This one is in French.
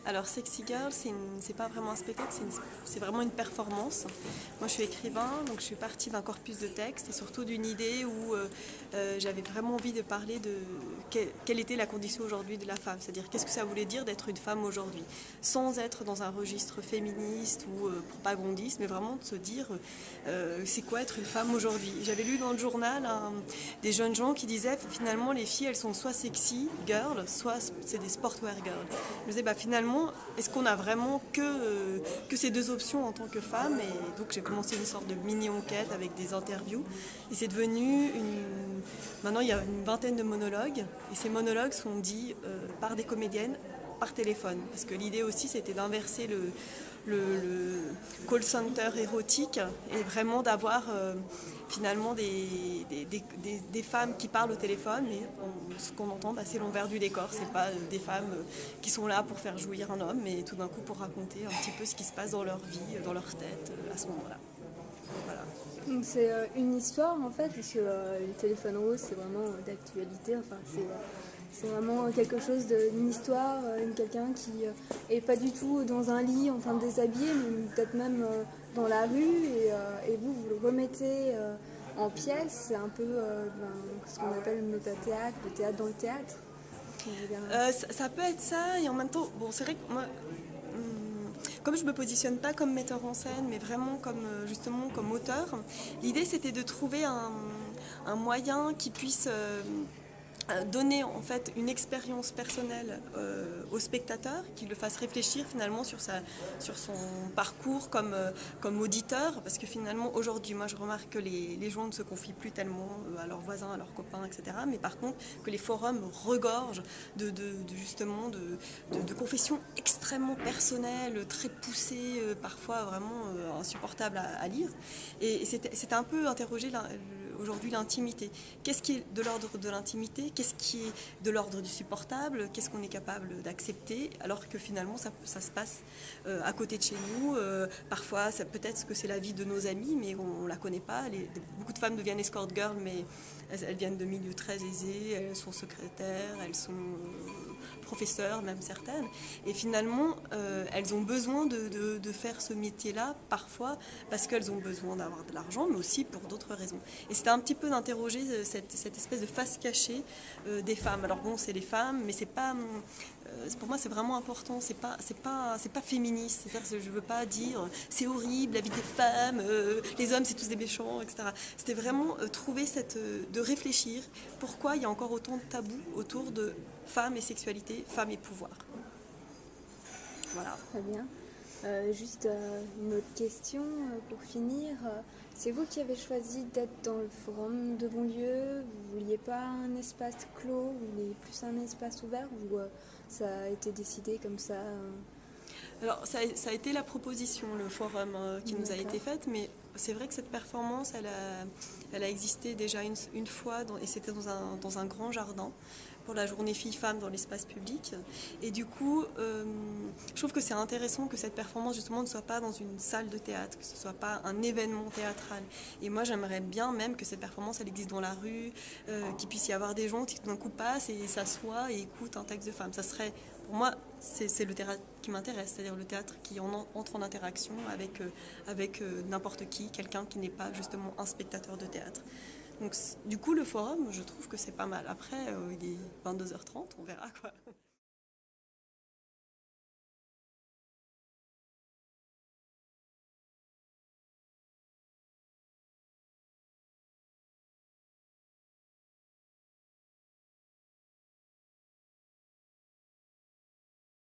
Alors Sexy Girl, c'est pas vraiment un spectacle, c'est vraiment une performance. Moi je suis écrivain, donc je suis partie d'un corpus de textes et surtout d'une idée où j'avais vraiment envie de parler de quelle était la condition aujourd'hui de la femme, c'est-à-dire qu'est-ce que ça voulait dire d'être une femme aujourd'hui, sans être dans un registre féministe ou propagandiste, mais vraiment de se dire c'est quoi être une femme aujourd'hui. J'avais lu dans le journal des jeunes gens qui disaient finalement les filles elles sont soit sexy girl, soit c'est des sportwear girl. Je me disais bah finalement est-ce qu'on a vraiment que ces deux options en tant que femme, et donc j'ai commencé une sorte de mini enquête avec des interviews et c'est devenu maintenant il y a une vingtaine de monologues et ces monologues sont dits par des comédiennes par téléphone parce que l'idée aussi c'était d'inverser le call center érotique et vraiment d'avoir finalement des femmes qui parlent au téléphone, mais ce qu'on entend c'est l'envers du décor, c'est pas des femmes qui sont là pour faire jouir un homme, mais tout d'un coup pour raconter un petit peu ce qui se passe dans leur vie, dans leur tête à ce moment-là. Voilà. Donc c'est une histoire en fait, parce que le téléphone rose c'est vraiment d'actualité, enfin c'est vraiment quelque chose d'une histoire, quelqu'un qui est pas du tout dans un lit en train de déshabiller, mais peut-être même dans la rue, et vous le remettez en pièce, c'est un peu ce qu'on appelle le métathéâtre, le théâtre dans le théâtre. Ça peut être ça, et en même temps, bon, c'est vrai que moi, comme je me positionne pas comme metteur en scène, mais vraiment comme justement comme auteur, l'idée c'était de trouver un moyen qui puisse donner en fait une expérience personnelle au spectateur, qui le fasse réfléchir finalement sur son parcours comme auditeur, parce que finalement aujourd'hui moi je remarque que les gens ne se confient plus tellement à leurs voisins, à leurs copains, etc. Mais par contre que les forums regorgent justement de confessions extrêmement personnelles, très poussées, parfois vraiment insupportables à lire. Et c'était un peu interroger aujourd'hui l'intimité. Qu'est-ce qui est de l'ordre de l'intimité? Qu'est-ce qui est de l'ordre du supportable? Qu'est-ce qu'on est capable d'accepter alors que finalement ça se passe à côté de chez nous? Parfois, peut-être que c'est la vie de nos amis, mais on ne la connaît pas. Beaucoup de femmes deviennent escort girl, mais elles viennent de milieux très aisés, elles sont secrétaires, elles sont professeurs, même certaines. Et finalement, elles ont besoin de faire ce métier-là, parfois parce qu'elles ont besoin d'avoir de l'argent, mais aussi pour d'autres raisons. Et c'était un petit peu d'interroger cette espèce de face cachée des femmes. Alors bon, c'est les femmes, mais c'est pas... pour moi, c'est vraiment important. C'est pas féministe. C'est-à-dire que je veux pas dire c'est horrible la vie des femmes, les hommes c'est tous des méchants, etc. C'était vraiment trouver de réfléchir pourquoi il y a encore autant de tabous autour de femmes et sexualité, femmes et pouvoir. Voilà. Très bien. Juste une autre question pour finir. C'est vous qui avez choisi d'être dans le forum de Bonlieu? Vous vouliez pas un espace clos, vous vouliez plus un espace ouvert, ou ça a été décidé comme ça Alors, ça a été la proposition, le forum qui nous a été faite, mais c'est vrai que cette performance, elle a existé déjà une fois, et c'était dans un grand jardin, pour la journée filles-femmes dans l'espace public. Et du coup, je trouve que c'est intéressant que cette performance, justement, ne soit pas dans une salle de théâtre, que ce ne soit pas un événement théâtral. Et moi, j'aimerais bien même que cette performance, elle existe dans la rue, qu'il puisse y avoir des gens qui, tout d'un coup, passent et s'assoient et écoutent un texte de femme. Ça serait... Pour moi, c'est le théâtre qui m'intéresse, c'est-à-dire le théâtre qui entre en interaction avec n'importe qui, quelqu'un qui n'est pas justement un spectateur de théâtre. Donc du coup, le forum, je trouve que c'est pas mal. Après, il est 22h30, on verra quoi.